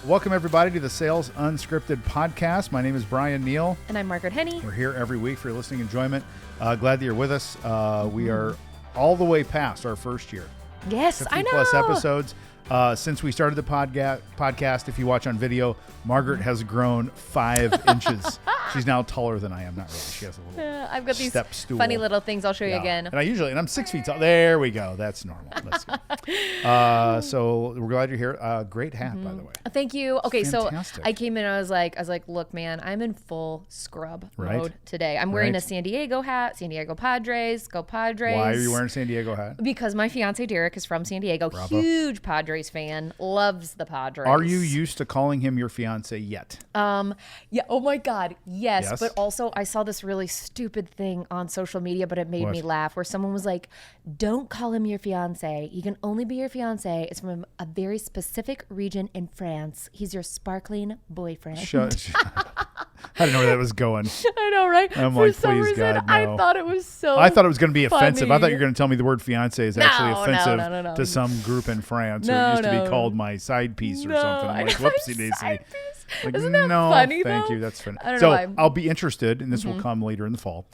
Welcome, everybody, to the Sales Unscripted podcast. My name is Bryan Neal. And I'm Margaret Henney. We're here every week for your listening enjoyment. Glad that you're with us. We are all the way past our first year. Yes, 50 I know. plus episodes. Since we started the podcast, if you watch on video, Margaret has grown 5 inches. She's now taller than I am. Not really. She has a little I've got these step stool. funny little things. I'll show you again. And I'm 6 feet tall. There we go. That's normal. That's good. So we're glad you're here. Great hat, by the way. Thank you. Okay, Fantastic. so I came in and I was like, look, man, I'm in full scrub mode today. I'm wearing a San Diego hat. San Diego Padres. Go Padres. Why are you wearing a San Diego hat? Because my fiance Derek is from San Diego. Bravo. Huge Padres fan. Loves the Padres. Are you used to calling him your fiance yet? Yeah. Oh my God. Yes. But also I saw this really stupid thing on social media, but it made me laugh, where someone was like, don't call him your fiance. He can only be your fiance. It's from a very specific region in France. He's your sparkling boyfriend. Shut I didn't know where that was going. I know, right? I'm For like, some please, reason, God, no. I thought it was so I thought it was going to be offensive. I funny. thought you were going to tell me the word fiance is actually offensive no. to some group in France who used to be called my side piece or something. I'm like, whoopsie daisy. Like, isn't that funny, thank though? you. That's funny. I don't So know why. I'll be interested, and this will come later in the fall,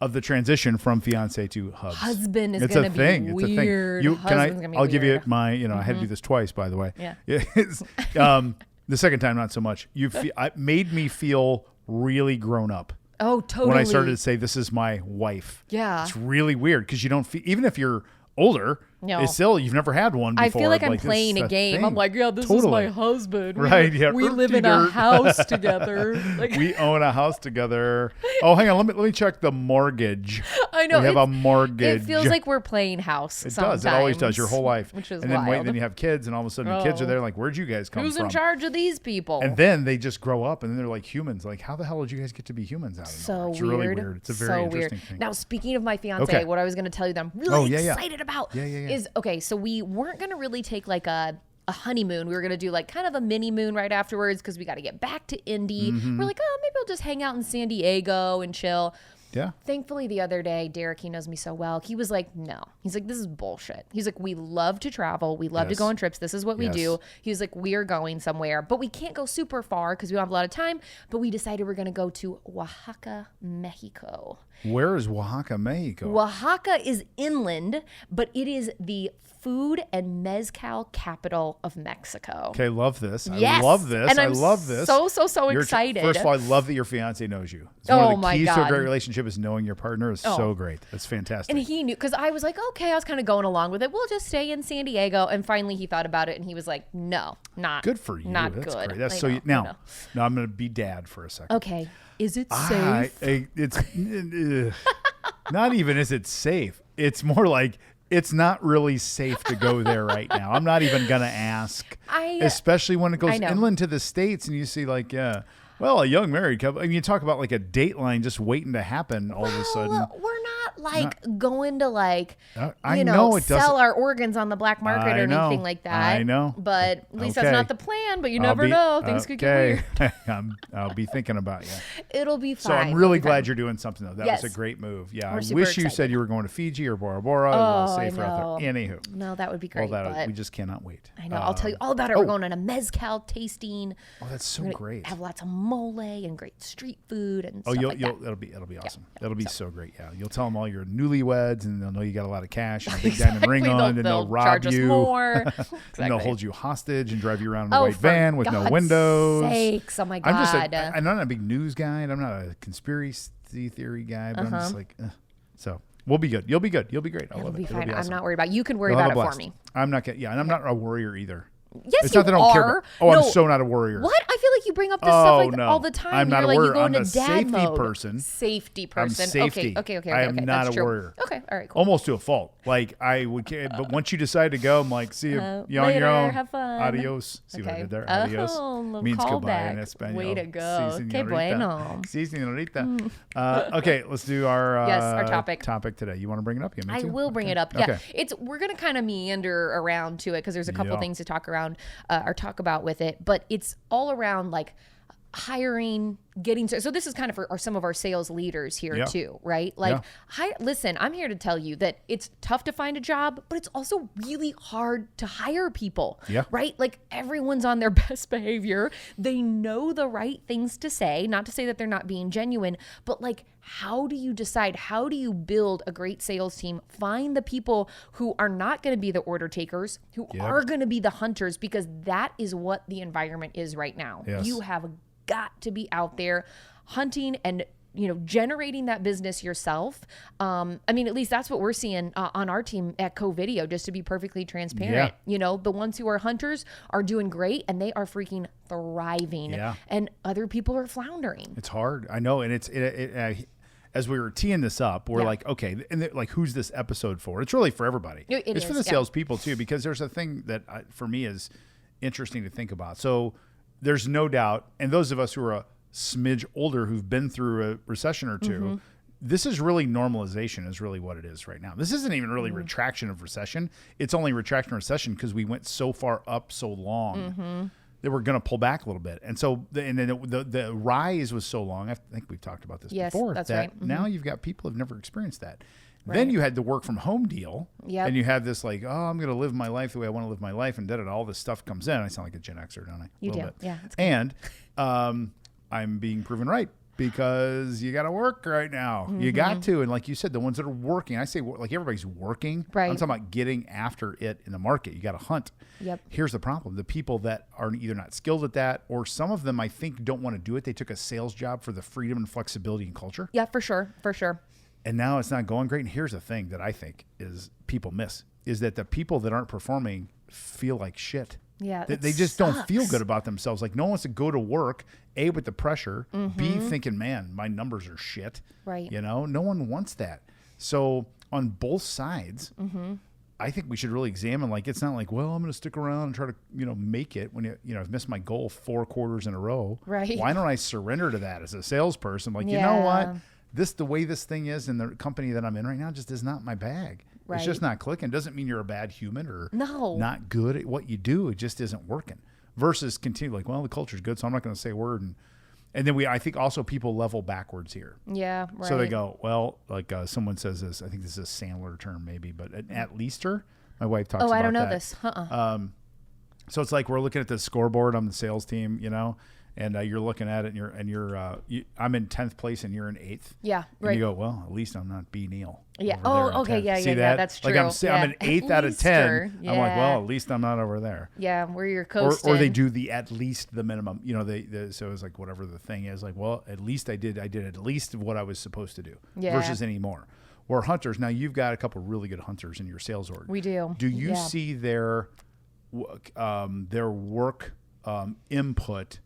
of the transition from fiance to hubs. Husband is It's going a to be thing. weird. It's a thing. Husband's gonna be I'll give you weird. my, I had to do this twice, by the way. Yeah. It's, the second time, not so much. It made me feel really grown up. Oh, totally. When I started to say, this is my wife. Yeah. It's really weird because you don't feel, even if you're older, No. it's still, you've never had one before. I feel like I'm this is playing a game. thing. I'm like, yeah, this is my husband. Right, yeah. We live in a house together. Like, We own a house together. Oh, hang on. Let me check the mortgage. I know. We have a mortgage. It feels like we're playing house. It does. It always does. Your whole life. Which is and then wild. then you have kids, and all of a sudden your kids are there. Like, where'd you guys come Who's from? in charge of these people? And then they just grow up, and then they're like humans. Like, how the hell did you guys get to be humans out of So nowhere? It's weird. really weird. It's a very interesting thing. Now, speaking of my fiance, what I was going to tell you that I'm really excited about is, okay, so we weren't going to really take like a honeymoon. We were going to do like kind of a mini moon right afterwards because we got to get back to Indy. We're like, oh, maybe we'll just hang out in San Diego and chill. Yeah. Thankfully, the other day, Derek, he knows me so well. He was like, no. He's like, this is bullshit. He's like, we love to travel. We love to go on trips. This is what we do. He was like, we are going somewhere, but we can't go super far because we don't have a lot of time. But we decided we're going to go to Oaxaca, Mexico. Where is Oaxaca, Mexico? Oaxaca is inland, but it is the food and mezcal capital of Mexico. Okay, love this. Yes. I love this. And I love this. So excited. First of all, I love that your fiance knows you. It's Oh, one of the my keys to a God. great relationship is knowing your partner is so great. That's fantastic. And he knew, because I was like, okay, I was kind of going along with it. We'll just stay in San Diego. And finally he thought about it and he was like, no, not good for you. Not That's good. great. That's I so know, you, now I'm going to be dad for a second. Okay. Is it safe? It's not even is it safe. It's more like it's not really safe to go there right now. I'm not even going to ask, especially when it goes inland to the States and you see like, a young married couple. I mean, you talk about like a dateline just waiting to happen all of a sudden. We're not like going to like, I know it sell our organs on the black market or anything like that. I know. But at least that's not the plan, but you never know. Things could get weird. I'll be thinking about you. It'll be fine. So I'm really glad you're doing something though. That was a great move. Yeah. I wish you said you were going to Fiji or Bora Bora. Oh, safer I out there. know. Anywho. No, that would be great. Well, we just cannot wait. I know. I'll tell you all about it. We're going on a mezcal tasting. Oh, that's so great. Have lots of mole and great street food and stuff like that. It'll be awesome. That'll be so great. Yeah. You'll tell them all you're newlyweds and they'll know you got a lot of cash and a big diamond ring on and they'll rob charge us you. more. And they'll hold you hostage and drive you around in a white van with no windows. Sakes. Oh my God. I'm not a big news guy and I'm not a conspiracy theory guy, but I'm just like, so we'll be good. You'll be good. You'll be great. I love it. Be fine. It'll be awesome. I'm not worried about it. You can worry about it for me. I'm not and I'm not a worrier either. Yes, it's you not that I don't care are. about, oh, no. I'm so not a worrier. What? I feel like you bring up this stuff like no. all the time. I'm not You're a worrier. You go I'm into a dad safety mode. person. Safety person. I'm safety. Okay. I am not That's a worrier. Okay. All right. Cool. Almost to a fault. Like I would care, but once you decide to go, I'm like, see you, you're on your later, own. have fun. Adios. See what I did there? Adios means goodbye in Espanol. Way to go. Sí, Que bueno. Sí, señorita. Okay, let's do our topic today. You want to bring it up? I will bring it up. Yeah, we're gonna kind of meander around to it because there's a couple things to talk about with it, but it's all around like hiring, getting, so this is kind of for some of our sales leaders here too, right? Like, listen, I'm here to tell you that it's tough to find a job, but it's also really hard to hire people, right? Like everyone's on their best behavior. They know the right things to say, not to say that they're not being genuine, but like, how do you decide? How do you build a great sales team? Find the people who are not going to be the order takers, who are going to be the hunters, because that is what the environment is right now. Yes. You have got to be out there hunting and, you know, generating that business yourself. I mean, at least that's what we're seeing on our team at Co-Video, just to be perfectly transparent. You know, the ones who are hunters are doing great and they are freaking thriving, and other people are floundering. It's hard. I know. And it's, as we were teeing this up, we're like, okay, and like, who's this episode for? It's really for everybody. It's for the salespeople too, because there's a thing that for me is interesting to think about. So there's no doubt, and those of us who are a smidge older who've been through a recession or two, this is really normalization is really what it is right now. This isn't even really retraction of recession. It's only retraction of recession because we went so far up so long that we're going to pull back a little bit. And so the rise was so long. I think we've talked about this before. That's that right. Now you've got people who've never experienced that. Right. Then you had the work from home deal, and you had this like, oh, I'm going to live my life the way I want to live my life, and all this stuff comes in. I sound like a Gen Xer, don't I? You do, bit. Yeah. And I'm being proven right because you got to work right now. You got to, and like you said, the ones that are working, I say like everybody's working. Right. I'm talking about getting after it in the market. You got to hunt. Yep. Here's the problem: the people that are either not skilled at that, or some of them I think don't want to do it. They took a sales job for the freedom and flexibility and culture. Yeah, for sure. And now it's not going great. And here's the thing that I think is people miss is that the people that aren't performing feel like shit. Yeah, they just don't feel good about themselves. Like no one wants to go to work, A, with the pressure, B, thinking, man, my numbers are shit. Right. You know, no one wants that. So on both sides, I think we should really examine, like, it's not like, well, I'm going to stick around and try to, you know, make it when, I've missed my goal 4 quarters in a row. Right. Why don't I surrender to that as a salesperson? Like, you know what? The way this thing is in the company that I'm in right now just is not my bag. Right. It's just not clicking. Doesn't mean you're a bad human or not good at what you do. It just isn't working. Versus continue like, well, the culture's good, so I'm not going to say a word. And then I think also people level backwards here. Yeah, right. So they go, well, like someone says this, I think this is a Sandler term maybe, but an at-leaster, my wife talks about that. Oh, I don't know this. So it's like we're looking at the scoreboard on the sales team, and you're looking at it, and I'm in 10th place, and you're in 8th. Yeah, right. And you go, well, at least I'm not B. Neal. Yeah. Oh, okay. Yeah. See that? That's true. Like I'm an 8th out of 10. Yeah. I'm like, well, at least I'm not over there. Yeah, where you're coasting. Or they do the at least the minimum. So it's like whatever the thing is. Like, well, at least I did at least what I was supposed to do. Yeah. Versus anymore. Or hunters. Now you've got a couple of really good hunters in your sales org. We do. Do you see their work input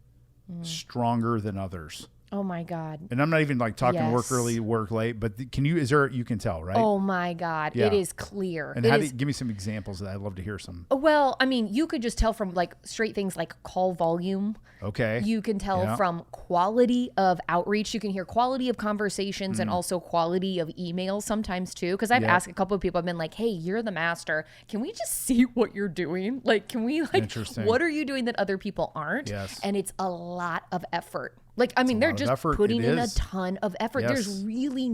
stronger than others? Oh my God. And I'm not even like talking work early, work late, but you can tell, right? Oh my God. Yeah. It is clear. And give me some examples of that. I'd love to hear some. Well, I mean, you could just tell from like straight things like call volume. Okay. You can tell from quality of outreach. You can hear quality of conversations and also quality of emails sometimes too. Because I've asked a couple of people, I've been like, hey, you're the master. Can we just see what you're doing? Like, can we what are you doing that other people aren't? Yes. And it's a lot of effort. Like, I mean, they're just putting in a ton of effort. Yes. There's really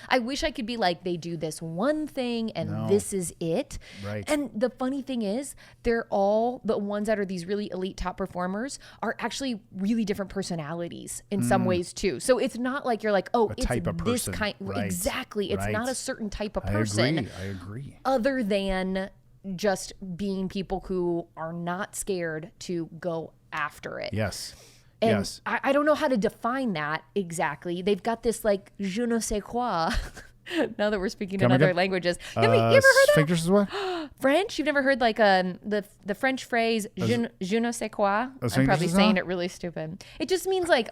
I wish I could be like, they do this one thing and this is it. Right. And the funny thing is, they're all the ones that are these really elite top performers are actually really different personalities in some ways too. So it's not like you're like, oh, it's this kind. Right. Exactly. It's not a certain type of person. I agree. Other than just being people who are not scared to go after it. Yes. And yes. I don't know how to define that exactly. They've got this like je ne sais quoi. Now that we're speaking in other languages. You ever heard that? French? You've never heard like the French phrase je ne sais quoi? I'm probably saying it really stupid. It just means like,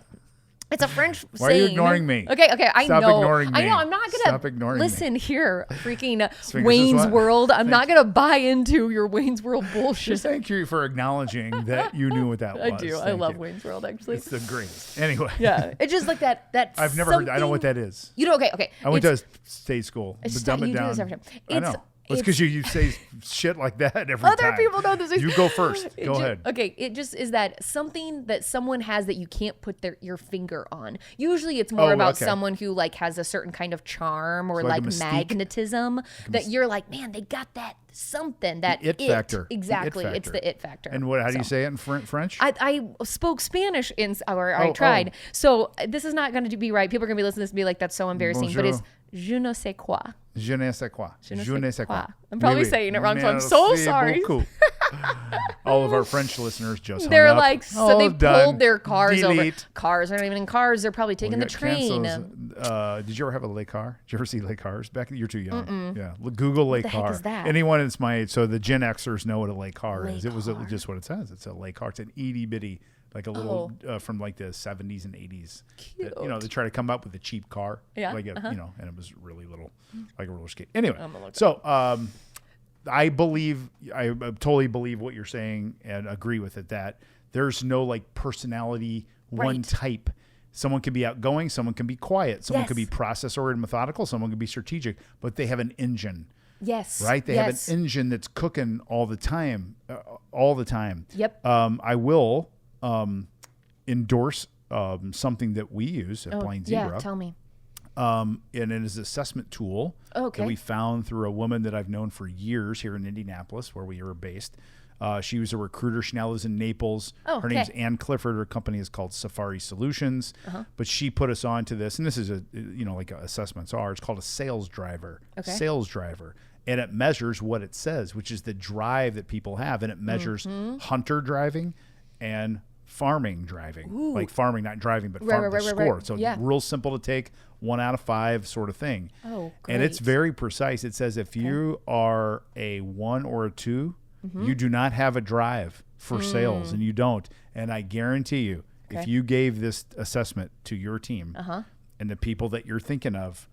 it's a French saying. Why are you ignoring me? Okay, I know. Stop ignoring me. I know, I'm not going to. Stop ignoring listen me. Here, freaking Wayne's World. I'm not going to buy into your Wayne's World bullshit. Just thank you for acknowledging that you knew what that was. I do. I love Wayne's World, actually. It's the greatest. Anyway. Yeah. It's just like that. I've never heard. I know what that is. You know, okay. I went to state school. Dumb it down. I know. It's because you say shit like that every time. Other people know this. You go first. Go ahead. Okay, it just is that something that someone has that you can't put your finger on. Usually it's more about someone who like has a certain kind of charm or like magnetism that you're like, man, they got that something, that it factor. Exactly. It's the it factor. And how do you say it in French? I spoke Spanish I tried. So this is not going to be right. People are going to be listening to this and be like, that's so embarrassing. Bonjour. But it's je ne sais quoi. Je ne sais quoi. Je ne sais quoi. I'm probably saying it wrong, so I'm so sorry. All of our French listeners just they're hung up. like, so they pulled their cars over. Delete. Cars aren't even in cars. They're probably taking the train. Did you ever have a Les Cars? Did you ever see Les Cars? You're too young. Yeah. Google Les Cars. What the heck is that? Anyone that's my age, so the Gen Xers know what a Les Cars is. It was just what it says. It's a Les Cars. It's an itty bitty, like a little from like the 70s and 80s. Cute. They try to come up with a cheap car. Yeah. Like and it was really little, like a roller skate. Anyway, so I totally believe what you're saying and agree with it, that there's no like personality one type. Someone can be outgoing, someone can be quiet, someone can be process-oriented, methodical, someone can be strategic, but they have an engine. Yes. Right? They have an engine that's cooking all the time. Yep. I will endorse something that we use at Blind Zebra. Yeah, tell me. And it is an assessment tool that we found through a woman that I've known for years here in Indianapolis, where we are based. She was a recruiter. She now lives in Naples. Her name's Ann Clifford. Her company is called Safari Solutions. But she put us on to this, and this is like assessments are. It's called a sales driver. Sales driver. And it measures what it says, which is the drive that people have. And it measures hunter driving and farming driving. Ooh. Like farming, not driving, but farming score. Right. So real simple to take, 1 out of 5 sort of thing. Oh, great. And it's very precise. It says if you are a 1 or a 2, you do not have a drive for sales, and you don't. And I guarantee you, if you gave this assessment to your team and the people that you're thinking of,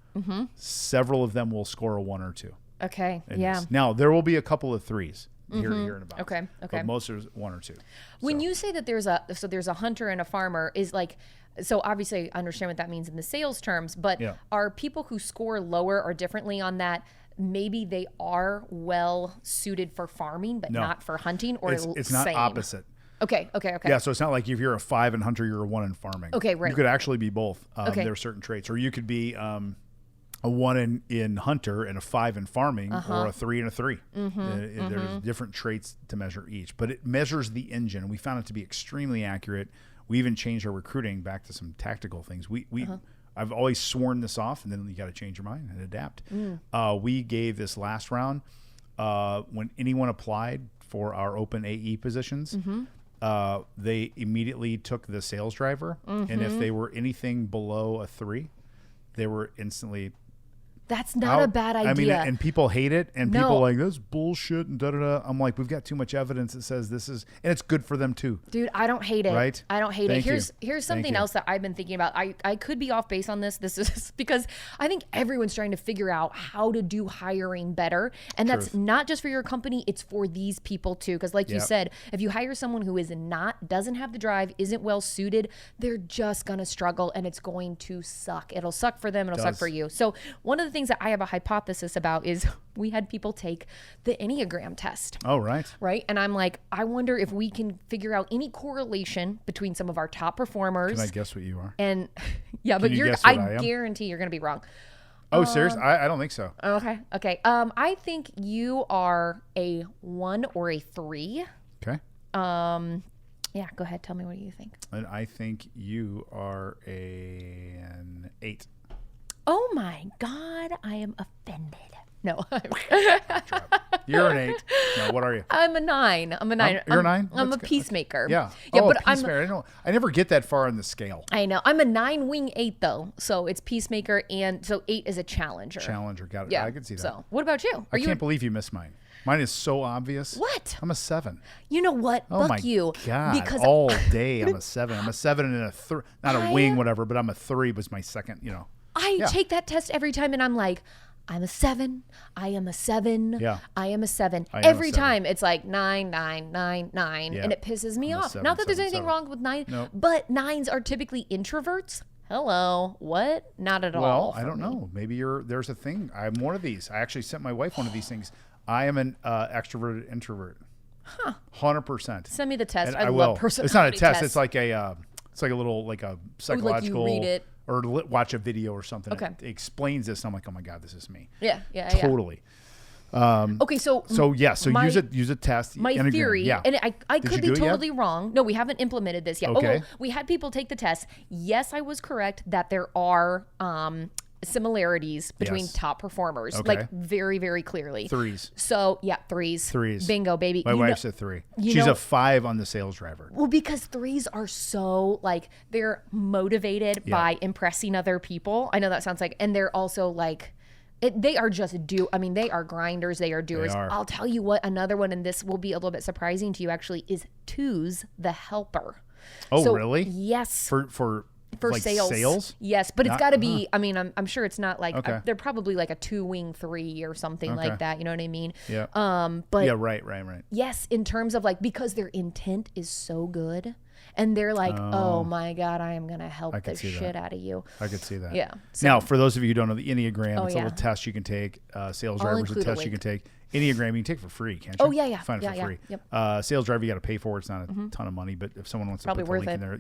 several of them will score a 1 or 2. Okay. Now, there will be a couple of 3s here and about. Okay. But most are 1 or 2. When you say that there's a hunter and a farmer, is like, so obviously I understand what that means in the sales terms, but are people who score lower or differently on that, maybe they are well suited for farming, but not for hunting, or it's not opposite. Okay. Yeah, so it's not like if you're a 5 in hunter, you're a 1 in farming. Okay, right. You could actually be both. There are certain traits. Or you could be a 1 in hunter and a 5 in farming, or a 3 and a 3. There's different traits to measure each. But it measures the engine. We found it to be extremely accurate. We even changed our recruiting back to some tactical things. I've always sworn this off, and then you got to change your mind and adapt. We gave this last round when anyone applied for our open AE positions. They immediately took the sales driver, and if they were anything below a 3, they were instantly. That's not a bad idea. I mean, and people hate it, and people like, this bullshit and da-da-da. I'm like, we've got too much evidence that says this is, and it's good for them too. Dude, I don't hate it. Right? I don't hate it. Here's something else that I've been thinking about. I could be off base on this. This is because I think everyone's trying to figure out how to do hiring better. And that's not just for your company, it's for these people too. Because like you said, if you hire someone who doesn't have the drive, isn't well suited, they're just going to struggle, and it's going to suck. It'll suck for them. It'll suck for you. So one of the things that I have a hypothesis about is we had people take the Enneagram test. Oh, right. Right. And I'm like, I wonder if we can figure out any correlation between some of our top performers. Can I guess what you are? And but I guarantee you're going to be wrong. Oh, seriously? I don't think so. Okay. I think you are a 1 or a 3. Okay. Yeah, go ahead. Tell me, what do you think? And I think you are an 8. Oh my God, I am offended. No. You're an 8. No, what are you? I'm a 9. You're a 9? I'm a peacemaker. Yeah. But peacemaker. I never get that far on the scale. I know. I'm a 9 wing 8 though. So it's peacemaker, and so 8 is a challenger. Got it. Yeah. I can see that. So what about you? I can't believe you missed mine. Mine is so obvious. What? I'm a 7. You know what? Oh Fuck you. God. Because all day I'm a 7. I'm a 7 and a 3. Not a wing, whatever, but I'm a 3 was my second, I take that test every time, and I'm like, I'm a 7. I am a 7. Yeah. I am a 7. Every time it's like 9, 9, 9, 9, and it pisses me off. Not that there's anything wrong with 9, but 9s are typically introverts. Hello. What? Not at all. Well, I don't know. Maybe there's a thing. I'm one of these. I actually sent my wife one of these things. I am an extroverted introvert. 100%. Send me the test. And I love personality. It's not a test. It's like a little like a psychological. Like you read it. Or watch a video or something. Okay. It explains this. And I'm like, oh my God, this is me. Yeah. Totally. Okay, so use a test. My Enneagram. theory, and I could be totally wrong. No, we haven't implemented this yet. Okay. We had people take the test. Yes, I was correct that there are similarities between top performers, like very, very clearly. 3s. So yeah, 3s. Bingo, baby. My wife's a 3. She's a 5 on the sales driver. Well, because 3s are so like they're motivated by impressing other people. I know that sounds like, and they're also like. They are just they are grinders. They are doers. I'll tell you what, another one, and this will be a little bit surprising to you actually, is 2s, the helper. Oh, so, really? Yes. For like sales? Yes, but it's got to be, I'm sure it's not like, they're probably like a 2-wing 3 or something like that. You know what I mean? Yeah. But yeah, right. Yes, in terms of like, because their intent is so good. And they're like, oh my God, I am going to help the shit out of you. I could see that. Yeah. So, now, for those of you who don't know the Enneagram, it's a little test you can take. Sales driver is a test you can take. Enneagram, you can take for free, can't you? Oh, yeah. Find it for free. Yep. Sales driver, you got to pay for it. It's not a ton of money, but if someone wants to put the link in there,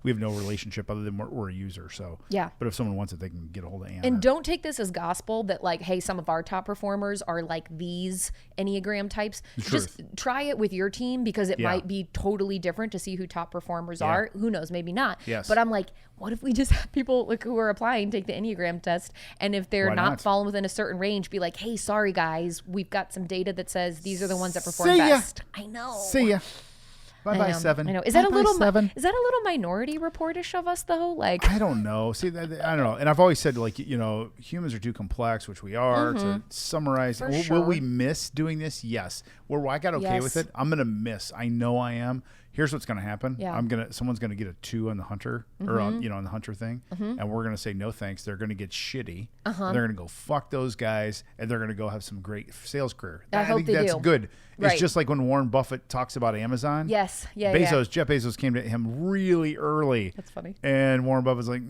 we have no relationship other than we're a user. So, but if someone wants it, they can get a hold of Anna. And don't take this as gospel that like, hey, some of our top performers are like these Enneagram types. Just try it with your team because it might be totally different to see who top performers are. Who knows? Maybe not. Yes. But I'm like, what if we just have people like who are applying take the Enneagram test, and if they're not falling within a certain range, be like, hey, sorry guys, we've got some data that says these are the ones that perform best. I know. See ya. Bye 7. I know. Is that a little Minority Report-ish of us though? Like I don't know. See, I don't know. And I've always said like humans are too complex, which we are. To summarize, will we miss doing this? Yes. Where I got okay with it, I'm gonna miss. I know I am. Here's what's gonna happen. Yeah. Someone's gonna get a 2 on the hunter or on the hunter thing, and we're gonna say no thanks. They're gonna get shitty. They're gonna go fuck those guys, and they're gonna go have some great sales career. I think that's good. It's just like when Warren Buffett talks about Amazon. Yes. Yeah. Jeff Bezos came to him really early. That's funny. And Warren Buffett's like,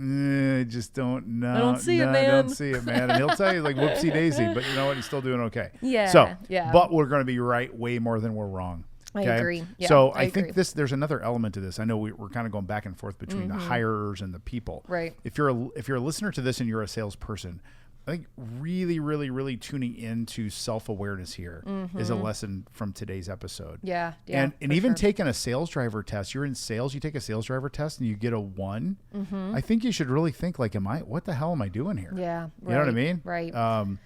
just don't know. I don't see it, man. Don't see it, man. And he'll tell you like whoopsie daisy, but you know what? He's still doing okay. Yeah. So, but we're going to be right way more than we're wrong. Okay? I agree. Yeah, so I think there's another element to this. I know we're kind of going back and forth between the hirers and the people. Right. If you're a listener to this and you're a salesperson, I think really, really, really tuning into self-awareness here is a lesson from today's episode. Yeah. And even taking a sales driver test, you're in sales, you take a sales driver test and you get a 1. I think you should really think like, what the hell am I doing here? Yeah. You know what I mean? Right.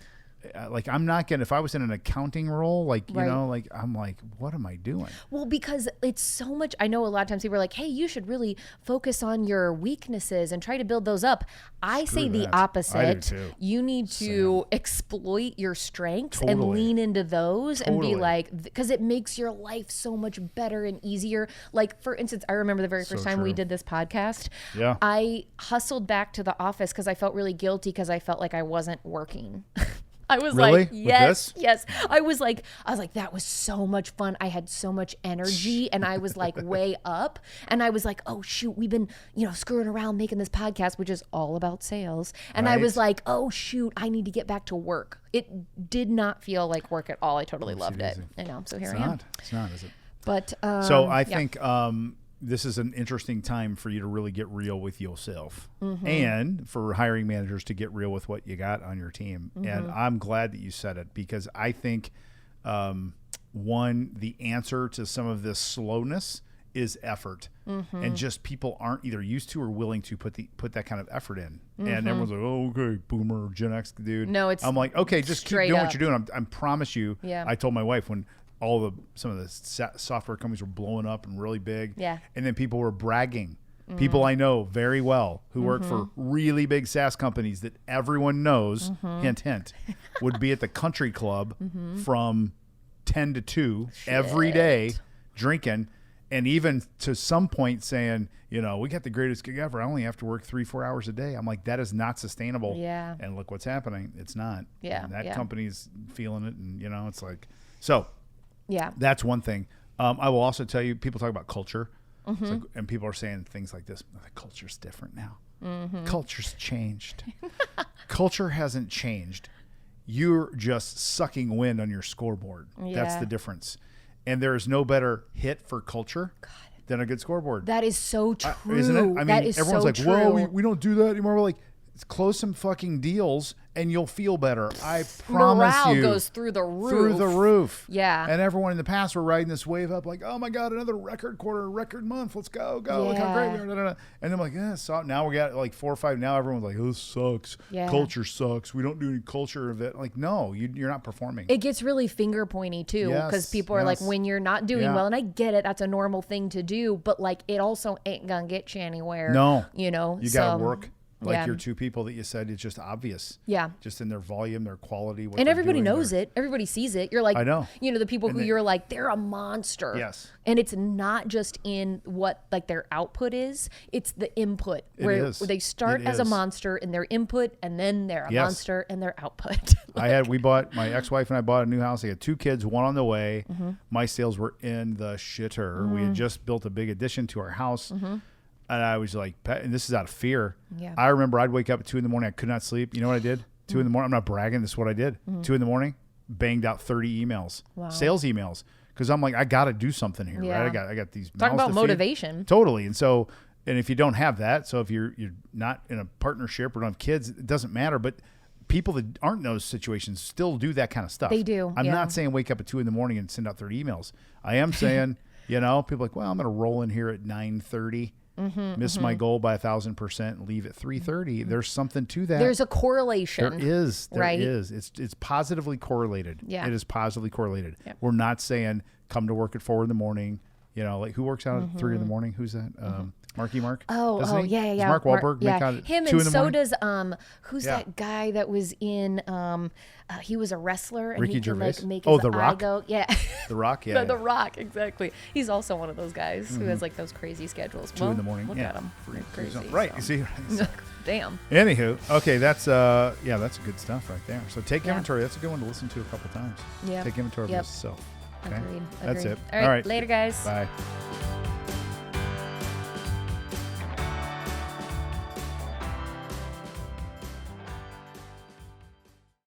Like I'm not gonna, if I was in an accounting role, like, you know, like I'm like, what am I doing? Well, because it's so much, I know a lot of times people are like, hey, you should really focus on your weaknesses and try to build those up. I say the opposite. I do too. You need to exploit your strengths and lean into those and be like, because it makes your life so much better and easier. Like for instance, I remember the very first time we did this podcast. Yeah. I hustled back to the office because I felt really guilty because I felt like I wasn't working. I was like, yes. I was like, that was so much fun. I had so much energy and I was like way up. And I was like, oh shoot, we've been, screwing around making this podcast, which is all about sales. And I was like, oh shoot, I need to get back to work. It did not feel like work at all. I totally loved it. I know. So here I am. It's not, is it? But so I think this is an interesting time for you to really get real with yourself and for hiring managers to get real with what you got on your team. And I'm glad that you said it because I think, the answer to some of this slowness is effort. And just people aren't either used to or willing to put that kind of effort in. And everyone's like, oh, okay, boomer, Gen X dude. No, it's I'm like, okay, just keep doing what you're doing. I promise you. Yeah. I told my wife when some of the software companies were blowing up and really big. Yeah. And then people were bragging. People I know very well who work for really big SaaS companies that everyone knows, hint, hint, would be at the country club from 10 to 2 every day drinking. And even to some point saying, we got the greatest gig ever. I only have to work 3-4 hours a day. I'm like, that is not sustainable. Yeah. And look what's happening. It's not. Yeah. And that company's feeling it. And, it's like, so. Yeah. That's one thing. I will also tell you, people talk about culture. Like, and people are saying things like this, the culture's different now. Culture's changed. Culture hasn't changed. You're just sucking wind on your scoreboard. That's the difference. And there is no better hit for culture than a good scoreboard. That is so true. Isn't it? I mean, that is everyone's so like, true. well, we don't do that anymore. We're like, close some fucking deals and you'll feel better. I promise Morale you. goes through the roof. Through the roof. Yeah. And everyone in the past were riding this wave up like, oh my God, another record quarter, record month. Let's go. Look how great we are. Da, da, da. And I'm like, so now we got like 4 or 5. Now everyone's like, oh, this sucks. Yeah. Culture sucks. We don't do any culture of it. Like, no, you're not performing. It gets really finger pointy too, because people are like, when you're not doing well, and I get it, that's a normal thing to do, but like it also ain't gonna get you anywhere. No. You know, you gotta work. Like your 2 people that you said, it's just obvious. Yeah. Just in their volume, their quality. And everybody knows it. Everybody sees it. You're like, I know. You know, the people who you're like, they're a monster. Yes. And it's not just in what like their output is. It's the input. Where they start as a monster in their input, and then they're a monster in their output. My ex-wife and I bought a new house. I had 2 kids, 1 on the way. My sales were in the shitter. We had just built a big addition to our house. And I was like, and this is out of fear. Yeah. I remember I'd wake up at 2 a.m. I could not sleep. You know what I did? 2 a.m. I'm not bragging. This is what I did. 2 a.m. banged out 30 emails, sales emails. Because I'm like, I got to do something here. Yeah. Right? I got these. Talk about motivation. Totally. And so, and if you don't have that, so if you're not in a partnership or don't have kids, it doesn't matter. But people that aren't in those situations still do that kind of stuff. They do. I'm not saying wake up at 2 a.m. and send out 30 emails. I am saying, people are like, well, I'm going to roll in here at 9:30. Miss my goal by 1,000% and leave at 3:30. There's something to that. There's a correlation. There is. It's positively correlated. Yeah. It is positively correlated. Yep. We're not saying come to work at 4 a.m. You know, like who works out at 3 a.m? Who's that? Marky Mark. Yeah. Mark Wahlberg make out at him, 2 and a.m? so does who's that guy that was in he was a wrestler and Ricky he Gervais. could like make his The Rock? eye go. Yeah. The Rock, yeah. The Rock, exactly. He's also one of those guys who has like those crazy schedules. 2 a.m. Look at him. Crazy. Right. You see. Damn. Anywho, okay, that's good stuff right there. So take inventory. That's a good one to listen to a couple times. Yeah. Take inventory of yourself. Okay. Agreed. That's it. All right. Later, guys. Bye.